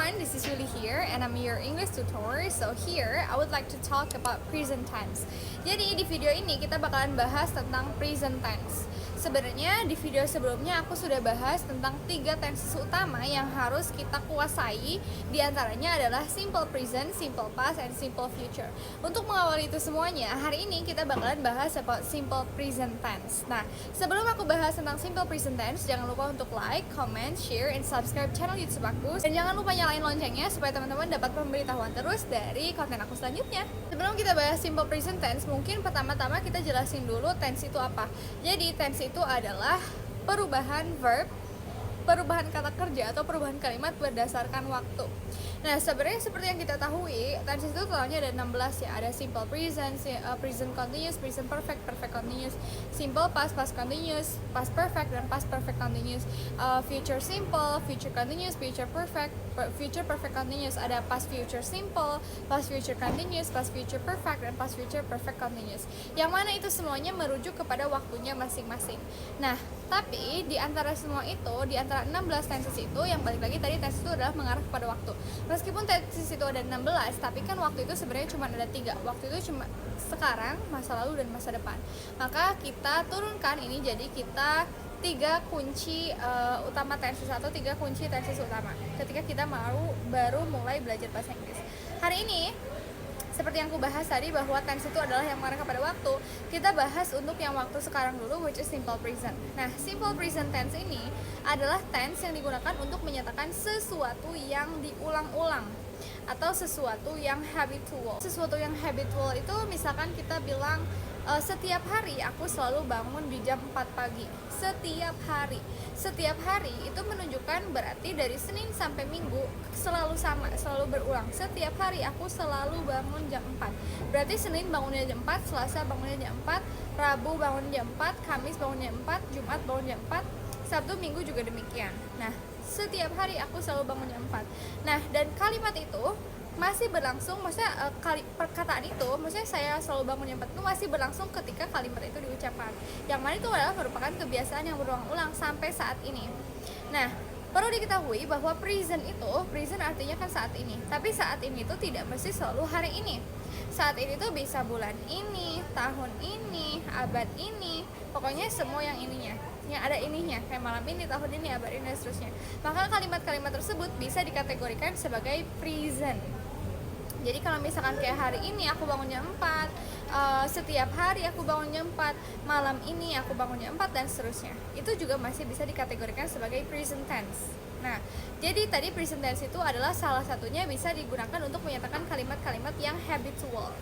everyone, this is Julie here and I'm your English tutor. So here, I would like to talk about present tense. Jadi di video ini kita bakalan bahas tentang present tense. Sebenarnya di video sebelumnya aku sudah bahas tentang 3 tenses utama yang harus kita kuasai. Di antaranya adalah simple present, simple past, and simple future. Untuk mengawali itu semuanya, hari ini kita bakalan bahas about simple present tense. Nah, sebelum aku bahas tentang simple present tense, jangan lupa untuk like, comment, share, and subscribe channel YouTube aku. Dan jangan lupa nyalain loncengnya supaya teman-teman dapat pemberitahuan terus dari konten aku selanjutnya. Sebelum kita bahas simple present tense, mungkin pertama-tama kita jelasin dulu tense itu apa. Jadi tense itu adalah perubahan verb, perubahan kata kerja atau perubahan kalimat berdasarkan waktu. Nah, sebenarnya seperti yang kita tahu, tense itu totalnya ada 16 ya. Ada simple present, present continuous, present perfect, perfect continuous, simple past, past continuous, past perfect, dan past perfect continuous, future simple, future continuous, future perfect continuous. Ada past future simple, past future continuous, past future perfect, dan past future perfect continuous. Yang mana itu semuanya merujuk kepada waktunya masing-masing. Nah, tapi di antara semua itu, di antara 16 tenses itu, yang balik lagi tadi tenses itu adalah mengarah kepada waktu. Meskipun tenses itu ada 16, tapi kan waktu itu sebenarnya cuma ada 3. Waktu itu cuma sekarang, masa lalu, dan masa depan. Maka kita turunkan ini jadi kita 3 kunci utama tenses atau 3 kunci tenses utama ketika kita baru mulai belajar bahasa Inggris. Hari ini seperti yang aku bahas tadi bahwa tense itu adalah yang mengarah kepada waktu, kita bahas untuk yang waktu sekarang dulu, which is simple present. Nah, simple present tense ini adalah tense yang digunakan untuk menyatakan sesuatu yang diulang-ulang atau sesuatu yang habitual. Sesuatu yang habitual itu misalkan kita bilang setiap hari aku selalu bangun di jam 4 pagi. Setiap hari. Setiap hari itu menunjukkan berarti dari Senin sampai Minggu selalu sama, selalu berulang. Setiap hari aku selalu bangun jam 4. Berarti Senin bangunnya jam 4, Selasa bangunnya jam 4, Rabu bangun jam 4, Kamis bangun jam 4, Jumat bangun jam 4, Sabtu Minggu juga demikian. Nah, setiap hari aku selalu bangun jam 4. Nah, dan kalimat itu masih berlangsung, maksudnya perkataan itu, maksudnya saya selalu bangun jam 4 itu masih berlangsung ketika kalimat itu diucapkan. Yang mana itu adalah merupakan kebiasaan yang berulang-ulang sampai saat ini. Nah, perlu diketahui bahwa present artinya kan saat ini. Tapi saat ini itu tidak mesti selalu hari ini. Saat ini tuh bisa bulan ini, tahun ini, abad ini, pokoknya semua yang ininya, yang ada ininya, kayak malam ini, tahun ini, abad ini, dan seterusnya. Maka kalimat-kalimat tersebut bisa dikategorikan sebagai present. Jadi kalau misalkan kayak hari ini aku bangun jam 4, setiap hari aku bangun jam 4, malam ini aku bangun jam 4, dan seterusnya. Itu juga masih bisa dikategorikan sebagai present tense. Nah, jadi tadi present tense itu adalah salah satunya bisa digunakan untuk menyatakan kalimat-kalimat yang habitual.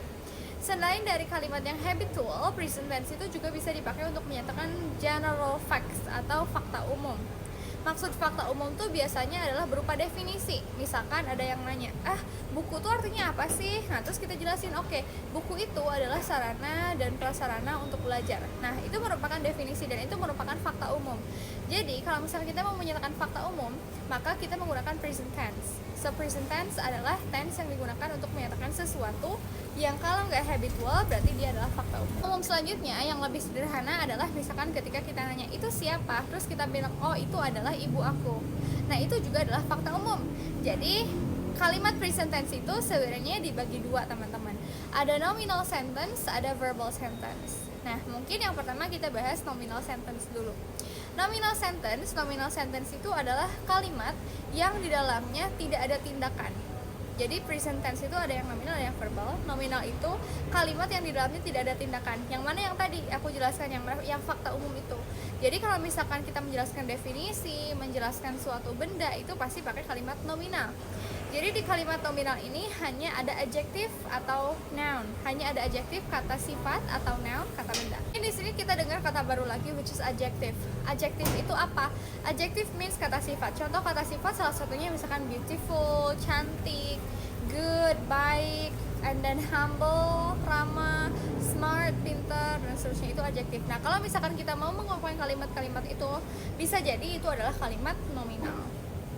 Selain dari kalimat yang habitual, present tense itu juga bisa dipakai untuk menyatakan general facts atau fakta umum. Maksud fakta umum tuh biasanya adalah berupa definisi. Misalkan ada yang nanya, buku tuh artinya apa sih? Nah, terus kita jelasin, oke, buku itu adalah sarana dan prasarana untuk belajar. Nah, itu merupakan definisi dan itu merupakan fakta umum. Jadi, kalau misalnya kita mau menyatakan fakta umum, maka kita menggunakan present tense. So, present tense adalah tense yang digunakan untuk menyatakan sesuatu yang kalau nggak habitual berarti dia adalah fakta umum. Umum selanjutnya yang lebih sederhana adalah misalkan ketika kita nanya itu siapa, terus kita bilang oh itu adalah ibu aku. Nah, itu juga adalah fakta umum. Jadi kalimat present tense itu sebenarnya dibagi 2, teman-teman. Ada nominal sentence, ada verbal sentence. Nah, mungkin yang pertama kita bahas nominal sentence dulu. Nominal sentence itu adalah kalimat yang di dalamnya tidak ada tindakan. Jadi present tense itu ada yang nominal, ada yang verbal. Nominal itu kalimat yang di dalamnya tidak ada tindakan. Yang mana yang tadi aku jelaskan, yang fakta umum itu. Jadi kalau misalkan kita menjelaskan definisi, menjelaskan suatu benda, itu pasti pakai kalimat nominal. Jadi di kalimat nominal ini hanya ada adjektif atau noun, hanya ada adjektif, kata sifat, atau noun, kata benda. Ini di sini kita dengar kata baru lagi, which is adjective. Adjektif itu apa? Adjective means kata sifat. Contoh kata sifat salah satunya misalkan beautiful, cantik, good, baik, and then humble, ramah, smart, pintar, dan seterusnya. Itu adjektif. Nah, kalau misalkan kita mau mengumpulkan kalimat-kalimat itu, bisa jadi itu adalah kalimat nominal.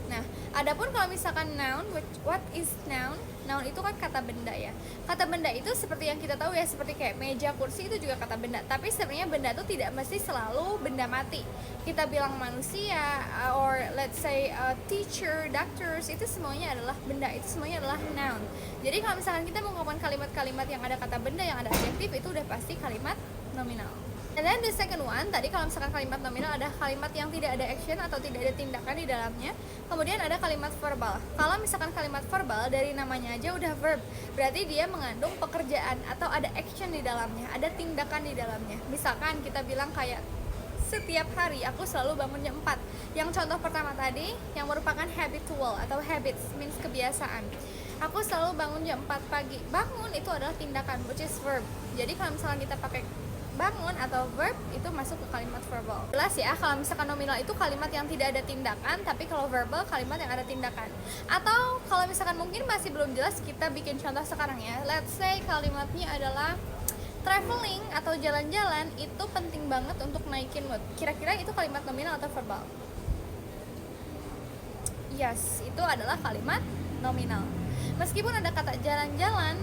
Nah, Adapun kalau misalkan noun, what is noun? Noun itu kan kata benda ya. Kata benda itu seperti yang kita tahu ya, seperti kayak meja, kursi itu juga kata benda. Tapi sebenarnya benda itu tidak mesti selalu benda mati. Kita bilang manusia, or let's say teacher, doctors, itu semuanya adalah benda, itu semuanya adalah noun. Jadi kalau misalkan kita menggunakan kalimat-kalimat yang ada kata benda, yang ada adjektif, itu udah pasti kalimat nominal. And then the second one, tadi kalau misalkan kalimat nominal ada kalimat yang tidak ada action atau tidak ada tindakan di dalamnya. Kemudian ada kalimat verbal. Kalau misalkan kalimat verbal dari namanya aja udah verb, berarti dia mengandung pekerjaan atau ada action di dalamnya, ada tindakan di dalamnya. Misalkan kita bilang kayak setiap hari aku selalu bangun jam 4. Yang contoh pertama tadi yang merupakan habitual atau habits means kebiasaan. Aku selalu bangun jam 4 pagi. Bangun itu adalah tindakan, which is verb. Jadi kalau misalkan kita pakai bangun atau verb, itu masuk ke kalimat verbal. Jelas ya, kalau misalkan nominal itu kalimat yang tidak ada tindakan, tapi kalau verbal kalimat yang ada tindakan. Atau kalau misalkan mungkin masih belum jelas, kita bikin contoh sekarang ya. Let's say kalimatnya adalah traveling atau jalan-jalan itu penting banget untuk naikin mood. Kira-kira itu kalimat nominal atau verbal? Yes, itu adalah kalimat nominal. Meskipun ada kata jalan-jalan,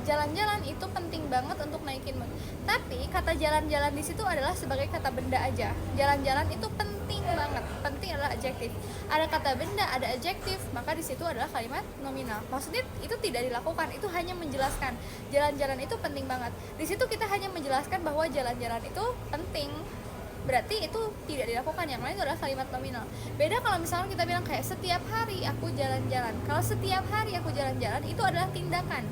jalan-jalan itu penting banget untuk naikin mood. Tapi kata jalan-jalan di situ adalah sebagai kata benda aja. Jalan-jalan itu penting banget. Penting adalah adjektif. Ada kata benda, ada adjektif, maka di situ adalah kalimat nominal. Maksudnya itu tidak dilakukan, itu hanya menjelaskan. Jalan-jalan itu penting banget. Di situ kita hanya menjelaskan bahwa jalan-jalan itu penting. Berarti itu tidak dilakukan, yang lain itu adalah kalimat nominal. Beda kalau misalnya kita bilang kayak setiap hari aku jalan-jalan. Kalau setiap hari aku jalan-jalan itu adalah tindakan,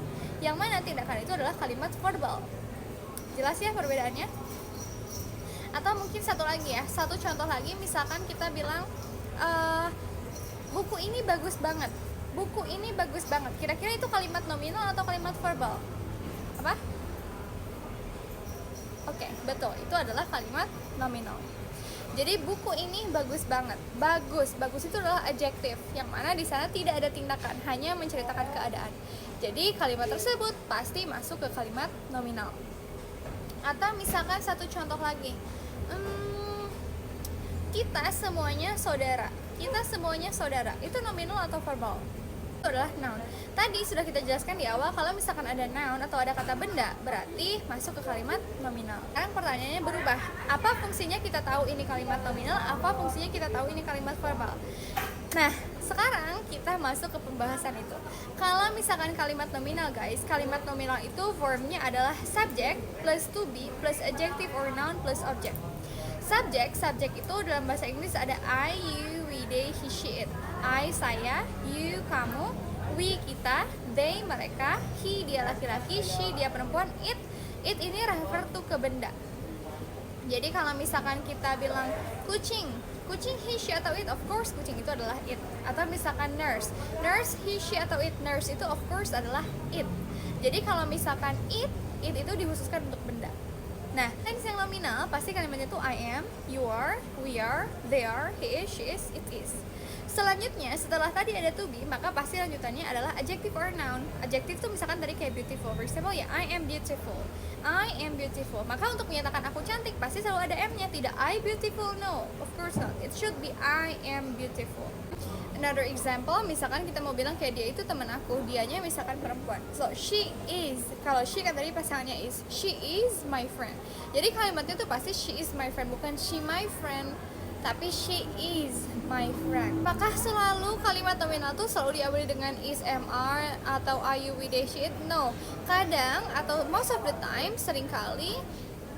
yang mana tindakan itu adalah kalimat verbal. Jelas ya perbedaannya? Atau mungkin satu lagi ya, satu contoh lagi, misalkan kita bilang buku ini bagus banget. Buku ini bagus banget. Kira-kira itu kalimat nominal atau kalimat verbal? Apa? Oke, betul. Itu adalah kalimat nominal. Jadi buku ini bagus banget. Bagus itu adalah adjektif, yang mana di sana tidak ada tindakan, hanya menceritakan keadaan. Jadi kalimat tersebut pasti masuk ke kalimat nominal. Atau misalkan satu contoh lagi, kita semuanya saudara. Kita semuanya saudara. Itu nominal atau verbal? Itu adalah noun. Tadi sudah kita jelaskan di awal, kalau misalkan ada noun atau ada kata benda, berarti masuk ke kalimat nominal. Sekarang pertanyaannya berubah. Apa fungsinya kita tahu ini kalimat nominal? Apa fungsinya kita tahu ini kalimat verbal? Nah, sekarang kita masuk ke pembahasan itu. Kalau misalkan kalimat nominal guys, kalimat nominal itu formnya adalah subject plus to be plus adjective or noun plus object. Subjek itu dalam bahasa Inggris ada I, you, we, they, he, she, it. I, saya, you, kamu, we, kita, they, mereka, he, dia laki-laki, she, dia perempuan, it ini refer to ke benda. Jadi kalau misalkan kita bilang kucing, he, she, atau it, of course kucing itu adalah it. Atau misalkan nurse, he, she, atau it, nurse itu of course adalah it. Jadi kalau misalkan it itu dikhususkan untuk benda. Nah, tense yang nominal pasti kalimatnya itu I am, you are, we are, they are, he is, she is, it is. Selanjutnya, setelah tadi ada to be, maka pasti lanjutannya adalah adjective or noun. Adjective tuh misalkan tadi kayak beautiful. For example ya, I am beautiful. I am beautiful. Maka untuk menyatakan aku cantik pasti selalu ada M-nya, tidak I beautiful, no. Of course not. It should be I am beautiful. Another example, misalkan kita mau bilang kayak dia itu teman aku, dianya misalkan perempuan. So, she is. Kalau she kan tadi pasangannya is. She is my friend. Jadi kalimatnya tuh pasti she is my friend, bukan she my friend, tapi she is my friend. Maka selalu kalimat nominal tuh selalu diawali dengan is, mr, atau are, you, we, they, she, it. No. Kadang atau most of the time, seringkali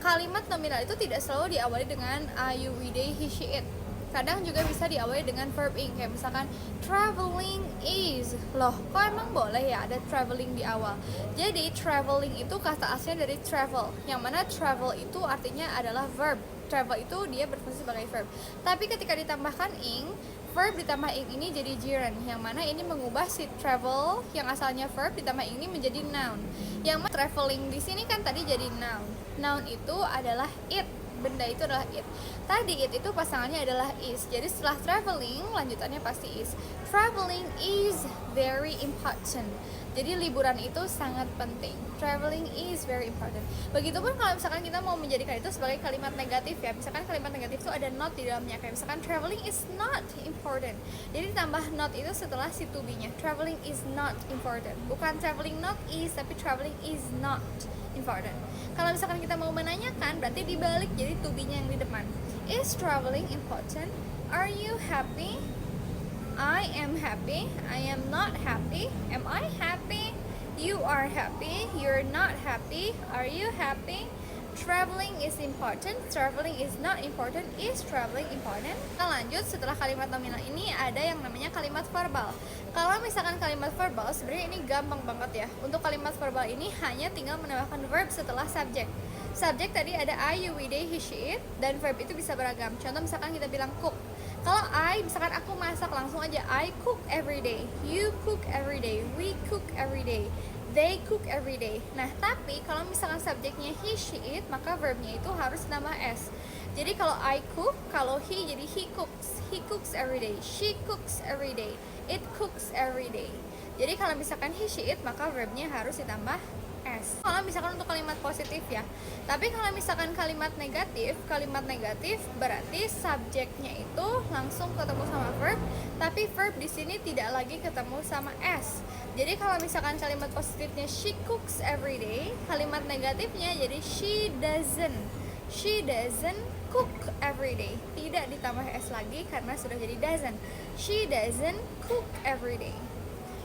kalimat nominal itu tidak selalu diawali dengan are, you, we, they, he, she, it. Kadang juga bisa diawali dengan verb ing, kayak misalkan traveling is. Loh, kok emang boleh ya ada traveling di awal? Jadi traveling itu kata aslinya dari travel, yang mana travel itu artinya adalah verb. Travel itu dia berfungsi sebagai verb. Tapi ketika ditambahkan ing, verb ditambah ing ini jadi gerund, yang mana ini mengubah si travel yang asalnya verb ditambah ing ini menjadi noun. Yang mana traveling di sini kan tadi jadi noun. Noun itu adalah it. benda itu adalah it. Tadi it itu pasangannya adalah is. Jadi setelah traveling, lanjutannya pasti is. Traveling is very important. Jadi liburan itu sangat penting. Traveling is very important. Begitupun kalau misalkan kita mau menjadikan itu sebagai kalimat negatif ya. Misalkan kalimat negatif itu ada not di dalamnya. Kayak misalkan traveling is not important. Jadi tambah not itu setelah si to be-nya. Traveling is not important. Bukan traveling not is, tapi traveling is not important. Kalau misalkan kita mau menanyakan, berarti dibalik jadi to be-nya yang di depan. Is traveling important? Are you happy? I am happy. I am not happy. Am I happy? You are happy. You're not happy. Are you happy? Traveling is important. Traveling is not important. Is traveling important? Kita lanjut, setelah kalimat nominal ini ada yang namanya kalimat verbal. Kalau misalkan kalimat verbal, sebenarnya ini gampang banget ya. Untuk kalimat verbal ini hanya tinggal menambahkan verb setelah subjek. Subjek tadi ada I, you, we, they, he, she, it. Dan verb itu bisa beragam. Contoh misalkan kita bilang cook. Kalau I, misalkan aku masak, langsung aja I cook every day. You cook every day. We cook every day. They cook every day. Nah, tapi kalau misalkan subjeknya he, she, it, maka verbnya itu harus nambah s. Jadi kalau I cook, kalau he jadi he cooks. He cooks every day. She cooks every day. It cooks every day. Jadi kalau misalkan he, she, it, maka verbnya harus ditambah s. Kalau misalkan untuk kalimat positif ya. Tapi kalau misalkan kalimat negatif berarti subjeknya itu langsung ketemu sama verb, tapi verb di sini tidak lagi ketemu sama s. Jadi kalau misalkan kalimat positifnya she cooks every day, kalimat negatifnya jadi she doesn't cook every day. Tidak ditambah s lagi karena sudah jadi doesn't. She doesn't cook every day.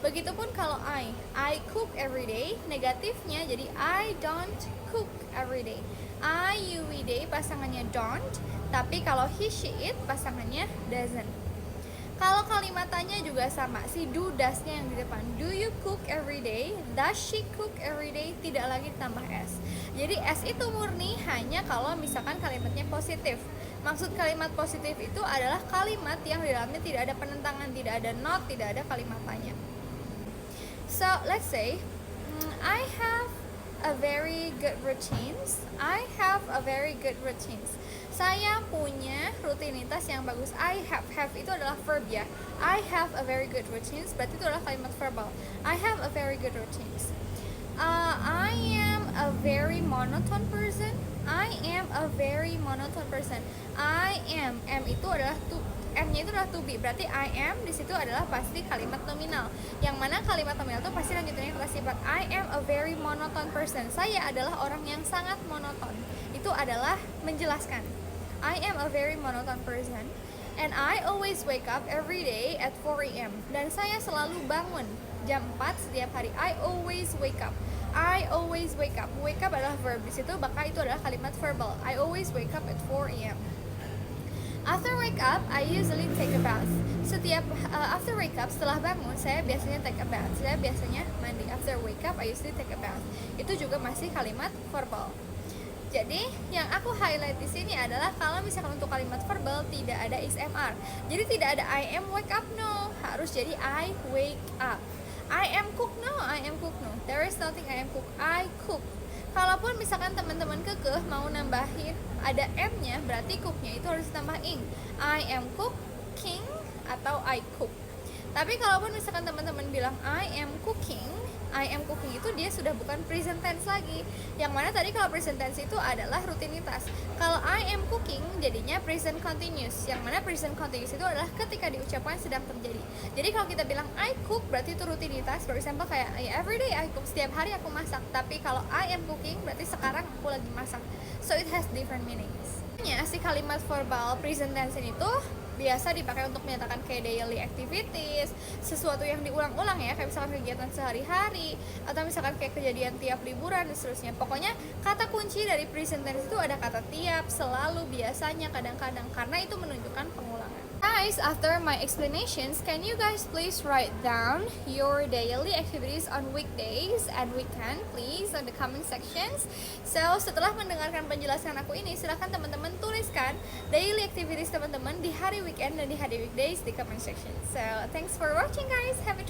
Begitupun kalau I cook every day, negatifnya jadi I don't cook every day. I, you, we, they pasangannya don't, tapi kalau he, she, it pasangannya doesn't. Kalau kalimat tanya juga sama, si do, does-nya yang di depan. Do you cook every day? Does she cook every day? Tidak lagi ditambah s. Jadi s itu murni hanya kalau misalkan kalimatnya positif. Maksud kalimat positif itu adalah kalimat yang di dalamnya tidak ada penentangan, tidak ada not, tidak ada kalimat tanya. So let's say I have a very good routines. I have a very good routines. Saya punya rutinitas yang bagus. I have itu adalah verb ya. I have a very good routines. Berarti itu adalah kalimat verbal. I have a very good routines. I am a very monotone person. I am a very monotone person. I am itu adalah M-nya itu adalah to be, berarti I am di situ adalah pasti kalimat nominal. Yang mana kalimat nominal itu pasti lanjutannya kata sifat. I am a very monotone person. Saya adalah orang yang sangat monoton. Itu adalah menjelaskan. I am a very monotone person. And I always wake up every day at 4 a.m. Dan saya selalu bangun jam 4 setiap hari. I always wake up. I always wake up. Wake up adalah verb di situ, maka itu adalah kalimat verbal. I always wake up at 4 a.m. After wake up, I usually take a bath. Setiap after wake up, setelah bangun, saya biasanya take a bath. Saya biasanya mandi. After wake up, I usually take a bath. Itu juga masih kalimat verbal. Jadi, yang aku highlight di sini adalah kalau misalkan untuk kalimat verbal tidak ada XMR. Jadi tidak ada I am wake up, no. Harus jadi I wake up. I am cook, no. I am cook, no. There is nothing I am cook. I cook. Kalaupun misalkan teman-teman kekeh mau nambahin ada M-nya, berarti cook-nya itu harus tambah ing. I am cooking atau I cook. Tapi kalaupun misalkan teman-teman bilang I am cooking itu dia sudah bukan present tense lagi. Yang mana tadi kalau present tense itu adalah rutinitas. Kalau I am cooking jadinya present continuous. Yang mana present continuous itu adalah ketika diucapkan sedang terjadi. Jadi kalau kita bilang I cook berarti itu rutinitas. For example kayak everyday I cook, setiap hari aku masak. Tapi kalau I am cooking berarti sekarang aku lagi masak. So it has different meanings. Si kalimat verbal present tense ini tuh biasa dipakai untuk menyatakan kayak daily activities, sesuatu yang diulang-ulang ya, kayak misalkan kegiatan sehari-hari atau misalkan kayak kejadian tiap liburan dan seterusnya. Pokoknya kata kunci dari present tense itu ada kata tiap, selalu, biasanya, kadang-kadang, karena itu menunjukkan pengulangan. Guys, after my explanations, can you guys please write down your daily activities on weekdays and weekend, please, on the comment sections. So, setelah mendengarkan penjelasan aku ini, silahkan teman-teman tuliskan daily activities teman-teman di hari weekend dan di hari weekdays di comment section. So, thanks for watching guys. Have a